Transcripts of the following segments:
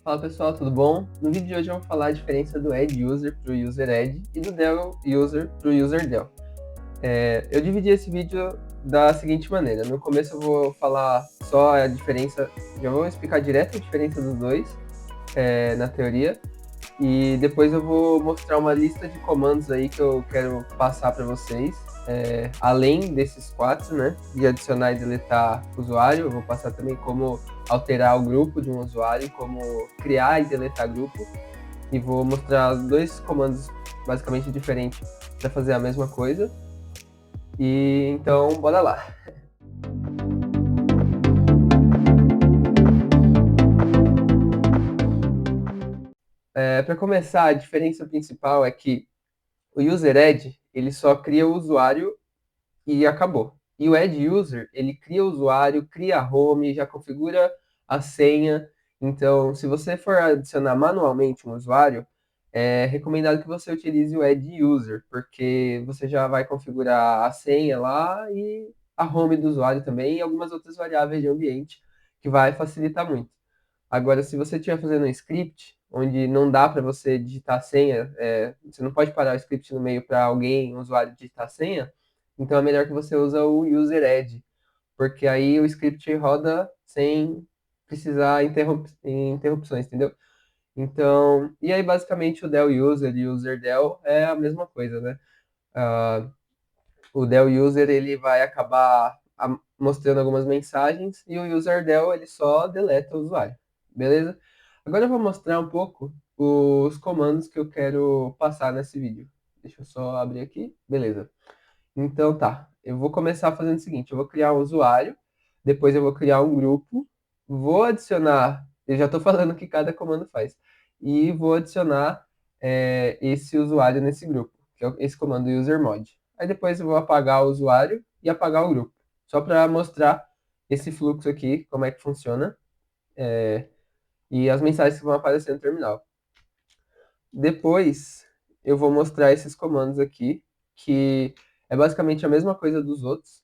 Fala pessoal, tudo bom? No vídeo de hoje eu vou falar a diferença do add user para o user add e do del user para o user del. Eu dividi esse vídeo da seguinte maneira: no começo eu vou falar só a diferença, já vou explicar direto a diferença dos dois na teoria, e depois eu vou mostrar uma lista de comandos aí que eu quero passar para vocês, além desses quatro, né? De adicionar e deletar usuário, eu vou passar também como alterar o grupo de um usuário, como criar e deletar grupo, e vou mostrar dois comandos basicamente diferentes para fazer a mesma coisa. E então, bora lá. Para começar, a diferença principal é que o user add ele só cria o usuário e acabou. E o add user, ele cria o usuário, cria a home, já configura a senha. Então, se você for adicionar manualmente um usuário, é recomendado que você utilize o add user, porque você já vai configurar a senha lá e a home do usuário também e algumas outras variáveis de ambiente, que vai facilitar muito. Agora, se você estiver fazendo um script, onde não dá para você digitar a senha, você não pode parar o script no meio para alguém, um usuário, digitar a senha, então é melhor que você use o user add, porque aí o script roda sem precisar interrupções, entendeu? Então, e aí basicamente o del user e o user del é a mesma coisa, né? Ah, o del user ele vai acabar mostrando algumas mensagens e o user del ele só deleta o usuário, beleza? Agora eu vou mostrar um pouco os comandos que eu quero passar nesse vídeo. Deixa eu só abrir aqui, beleza? Então tá, eu vou começar fazendo o seguinte, eu vou criar um usuário, depois eu vou criar um grupo, vou adicionar, eu já estou falando o que cada comando faz, e vou adicionar esse usuário nesse grupo, que é esse comando usermod. Aí depois eu vou apagar o usuário e apagar o grupo, só para mostrar esse fluxo aqui, como é que funciona, e as mensagens que vão aparecer no terminal. Depois eu vou mostrar esses comandos aqui, que é basicamente a mesma coisa dos outros.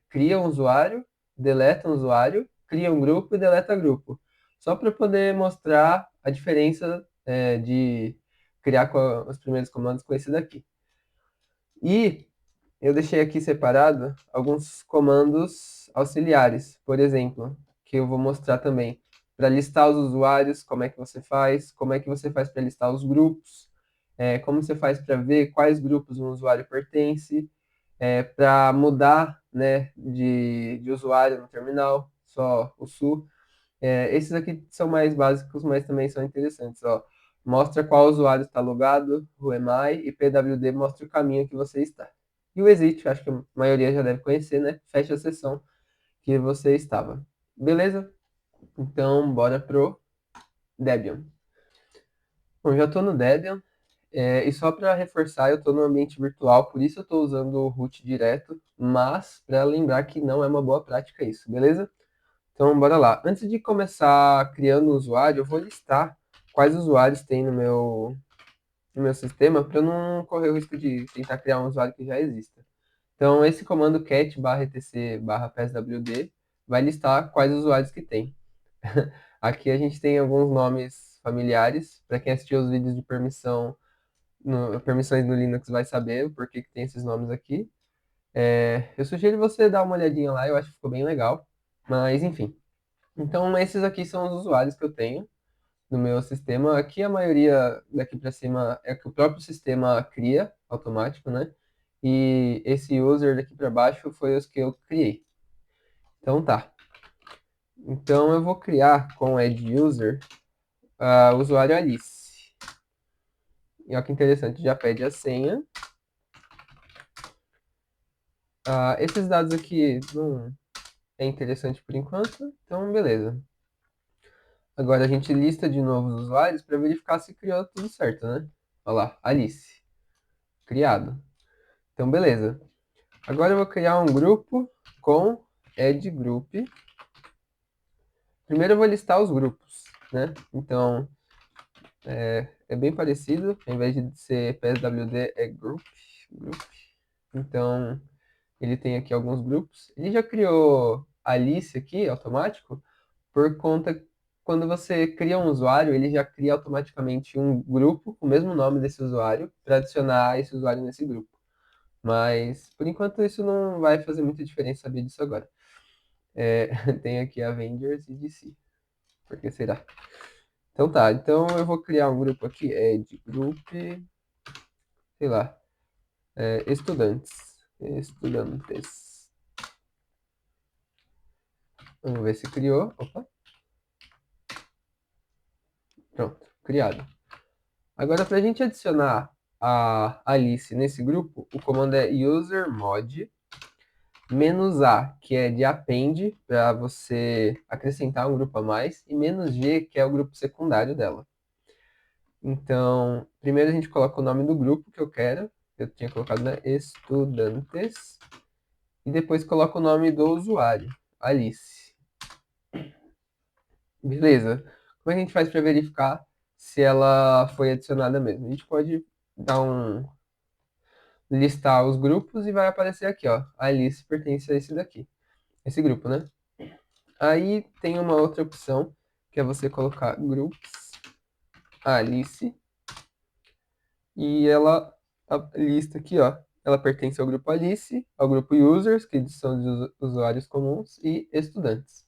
Cria um usuário, deleta um usuário, cria um grupo e deleta grupo. Só para poder mostrar a diferença de criar os primeiros comandos com esse daqui. E eu deixei aqui separado alguns comandos auxiliares, por exemplo, que eu vou mostrar também. Para listar os usuários, como é que você faz para listar os grupos, como você faz para ver quais grupos um usuário pertence, para mudar, né, de usuário no terminal, só o SU. Esses aqui são mais básicos, mas também são interessantes. Ó. Mostra qual usuário está logado, who am I, e PWD mostra o caminho que você está. E o exit, acho que a maioria já deve conhecer, né? Fecha a sessão que você estava. Beleza? Então, bora pro Debian. Bom, já estou no Debian. E só para reforçar, eu estou no ambiente virtual, por isso eu estou usando o root direto, mas para lembrar que não é uma boa prática isso, beleza? Então, bora lá. Antes de começar criando o usuário, eu vou listar quais usuários tem no meu sistema para eu não correr o risco de tentar criar um usuário que já exista. Então, esse comando cat/etc/pswd vai listar quais usuários que tem. Aqui a gente tem alguns nomes familiares. Para quem assistiu os vídeos de permissão, permissões no Linux vai saber o porquê que tem esses nomes aqui. Eu sugiro você dar uma olhadinha lá, eu acho que ficou bem legal. Mas, enfim. Então, esses aqui são os usuários que eu tenho no meu sistema. Aqui a maioria daqui para cima é que o próprio sistema cria, automático, né? E esse user daqui para baixo foi os que eu criei. Então tá. Então eu vou criar com add user o usuário Alice. E olha que interessante, já pede a senha. Esses dados aqui não é interessante por enquanto, então beleza. Agora a gente lista de novo os usuários para verificar se criou tudo certo, né? Olha lá, Alice, criado. Então beleza. Agora eu vou criar um grupo com add group. Primeiro eu vou listar os grupos, né? Então é bem parecido, ao invés de ser pswd é group. Então ele tem aqui alguns grupos. Ele já criou Alice aqui, automático, por conta. quando você cria um usuário, ele já cria automaticamente um grupo com o mesmo nome desse usuário para adicionar esse usuário nesse grupo. Mas, por enquanto, isso não vai fazer muita diferença saber disso agora. É, tem aqui Avengers e DC. Por que será? Então tá, então eu vou criar um grupo aqui, de group, sei lá, estudantes. Estudantes. Vamos ver se criou. Opa, pronto, criado. Agora, para a gente adicionar a Alice nesse grupo, o comando é usermod -a, que é de append, para você acrescentar um grupo a mais, e -g, que é o grupo secundário dela. Então, primeiro a gente coloca o nome do grupo que eu quero. Eu tinha colocado, né, estudantes. E depois coloca o nome do usuário, Alice. Beleza. Como é que a gente faz para verificar se ela foi adicionada mesmo? A gente pode dar listar os grupos e vai aparecer aqui, ó. A Alice pertence a esse daqui, esse grupo, né? Aí tem uma outra opção, que é você colocar groups Alice e ela a lista aqui, ó. Ela pertence ao grupo Alice, ao grupo users, que são os usuários comuns, e estudantes.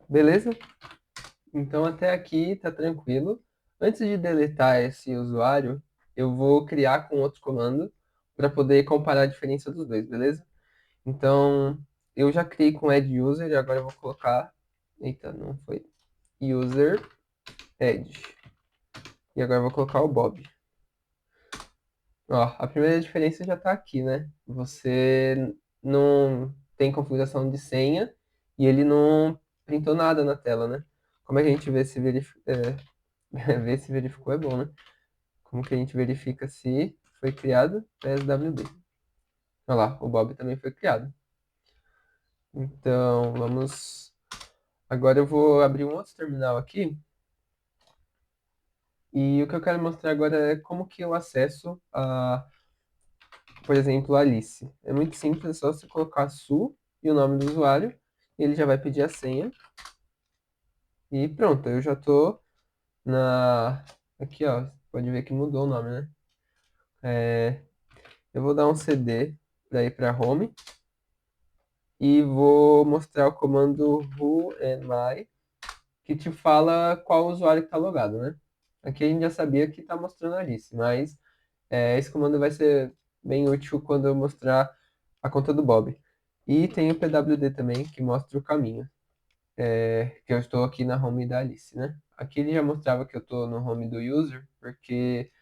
Beleza? Então até aqui tá tranquilo. Antes de deletar esse usuário, eu vou criar com outro comando para poder comparar a diferença dos dois, beleza? Então, eu já criei com add user e agora eu vou colocar. Eita, não foi. User add. E agora eu vou colocar o Bob. Ó, a primeira diferença já está aqui, né? Você não tem configuração de senha e ele não printou nada na tela, né? Como é que a gente vê se ver se verificou é bom, né? Como que a gente verifica se foi criado PSWD? Olha lá, o Bob também foi criado. Então, vamos. Agora eu vou abrir um outro terminal aqui. E o que eu quero mostrar agora é como que eu acesso a, por exemplo, a Alice. É muito simples, é só você colocar Su e o nome do usuário, e ele já vai pedir a senha. E pronto, eu já tô na. Aqui, ó, pode ver que mudou o nome, né? Eu vou dar um CD para ir para home e vou mostrar o comando who am I, que te fala qual usuário que está logado, né? Aqui a gente já sabia que está mostrando a Alice, mas esse comando vai ser bem útil quando eu mostrar a conta do Bob. E tem o PWD também, que mostra o caminho, que eu estou aqui na home da Alice, né? Aqui ele já mostrava que eu estou no home do user, porque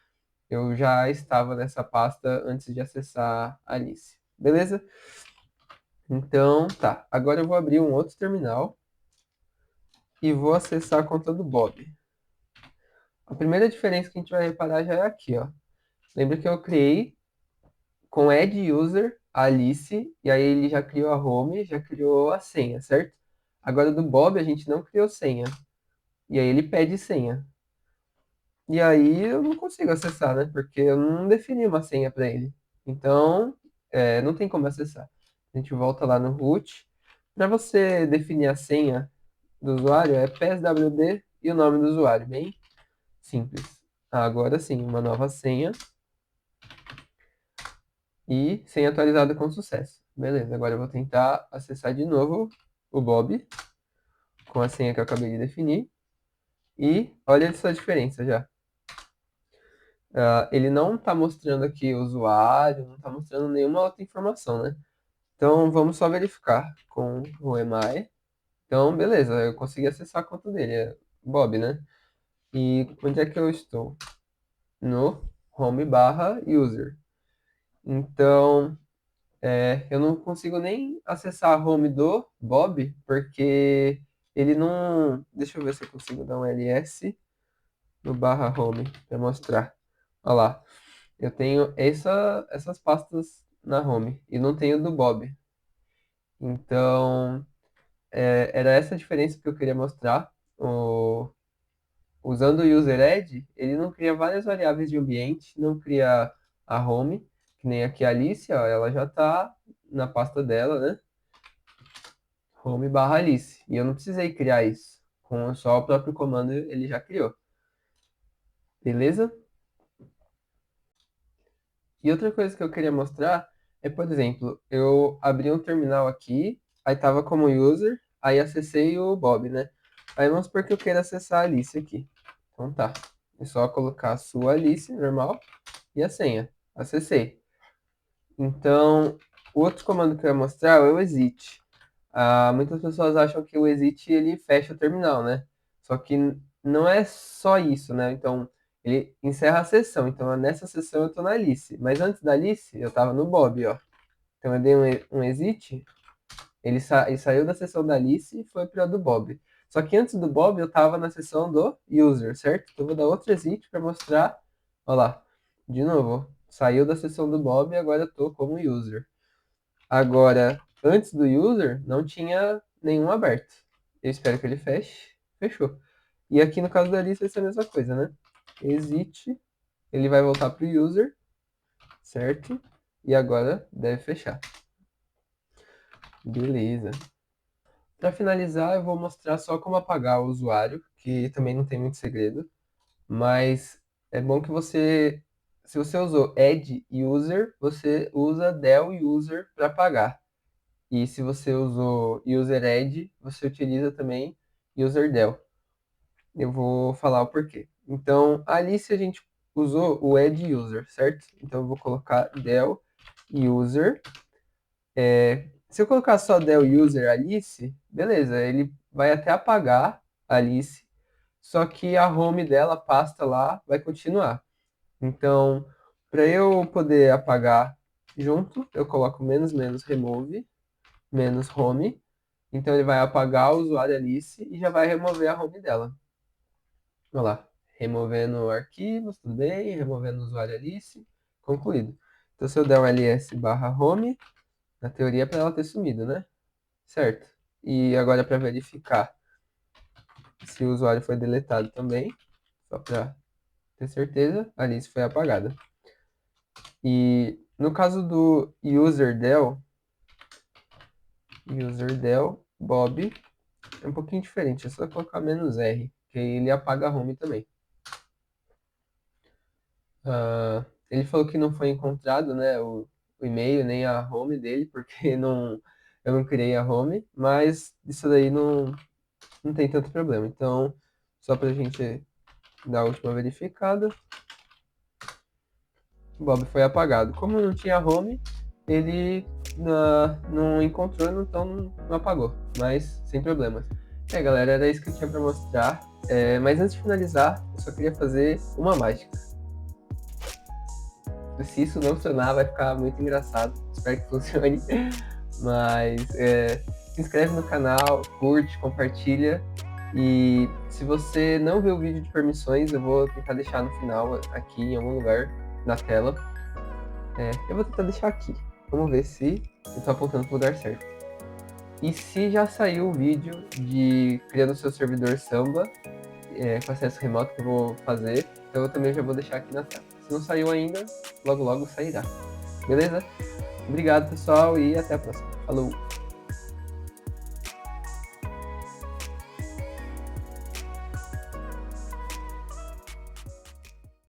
eu já estava nessa pasta antes de acessar a Alice. Beleza? Então, tá. Agora eu vou abrir um outro terminal e vou acessar a conta do Bob. A primeira diferença que a gente vai reparar já é aqui, ó. Lembra que eu criei com add user Alice, e aí ele já criou a home, já criou a senha, certo? Agora do Bob a gente não criou senha. E aí ele pede senha. E aí eu não consigo acessar, né? Porque eu não defini uma senha para ele. Então, não tem como acessar. A gente volta lá no root. Para você definir a senha do usuário, é PSWD e o nome do usuário. Bem simples. Agora sim, uma nova senha. E senha atualizada com sucesso. Beleza, agora eu vou tentar acessar de novo o Bob com a senha que eu acabei de definir. E olha essa diferença já. Ele não está mostrando aqui o usuário, não está mostrando nenhuma outra informação, né? Então vamos só verificar com o EMI. Então, beleza, eu consegui acessar a conta dele, é Bob, né? E onde é que eu estou? No home barra user. Então, eu não consigo nem acessar a home do Bob, porque ele não. Deixa eu ver se eu consigo dar um ls no barra home para mostrar. Olha lá. Eu tenho essas pastas na home e não tenho do Bob. Então, era essa a diferença que eu queria mostrar. Usando o UserEd, ele não cria várias variáveis de ambiente, não cria a home, que nem aqui a Alice, ó, ela já está na pasta dela, né? Home barra Alice. E eu não precisei criar isso Com só o próprio comando ele já criou. Beleza? E outra coisa que eu queria mostrar é, por exemplo, eu abri um terminal aqui, aí tava como user, aí acessei o Bob, né? Aí vamos supor que eu queira acessar a Alice aqui. Então tá. É só colocar a sua Alice, normal, e a senha. Acessei. Então, o outro comando que eu ia mostrar é o exit. Muitas pessoas acham que o exit ele fecha o terminal, né? Só que não é só isso, né? Então, ele encerra a sessão. Então, nessa sessão eu tô na Alice. Mas antes da Alice, eu tava no Bob, ó. Então, eu dei um exit, ele saiu da sessão da Alice e foi para do Bob. Só que antes do Bob, eu tava na sessão do user, certo? Então, eu vou dar outro exit para mostrar. Olha lá. De novo, saiu da sessão do Bob e agora eu tô como user. Agora, antes do user, não tinha nenhum aberto. Eu espero que ele feche. Fechou. E aqui no caso da Alice vai ser a mesma coisa, né? Exit, ele vai voltar para o user, certo? E agora deve fechar. Beleza. Para finalizar, eu vou mostrar só como apagar o usuário, que também não tem muito segredo. Mas é bom que se você usou add user, você usa del user para apagar. E se você usou UserAdd, você utiliza também UserDel. Eu vou falar o porquê. Então, ali se a gente usou o add user, certo? Então, eu vou colocar del user. Se eu colocar só del user Alice, beleza, ele vai até apagar a Alice, só que a home dela, a pasta lá, vai continuar. Então, para eu poder apagar junto, eu coloco menos menos remove menos home. Então ele vai apagar o usuário Alice e já vai remover a home dela. Olha lá, removendo arquivos, tudo bem, removendo o usuário Alice, concluído. Então se eu der um ls barra home, na teoria é para ela ter sumido, né? Certo. E agora para verificar se o usuário foi deletado também, só para ter certeza, a Alice foi apagada. E no caso do userdel Bob, é um pouquinho diferente, é só colocar "-r", que aí ele apaga a home também. Ele falou que não foi encontrado, né, o e-mail nem a home dele, porque eu não criei a home, mas isso daí não tem tanto problema. Então, só pra gente dar a última verificada, o Bob foi apagado. Como não tinha home, ele não encontrou, então não apagou, mas sem problemas. É, galera, era isso que eu tinha pra mostrar. Mas antes de finalizar, eu só queria fazer uma mágica. Se isso não funcionar, vai ficar muito engraçado. Espero que funcione. Mas se inscreve no canal, curte, compartilha. E se você não viu o vídeo de permissões, eu vou tentar deixar no final, aqui em algum lugar na tela. Eu vou tentar deixar aqui. Vamos ver se eu estou apontando para o lugar certo. E se já saiu o vídeo de criando seu servidor Samba, com acesso remoto que eu vou fazer, então eu também já vou deixar aqui na tela. Se não saiu ainda, logo logo sairá. Beleza? Obrigado, pessoal, e até a próxima. Falou!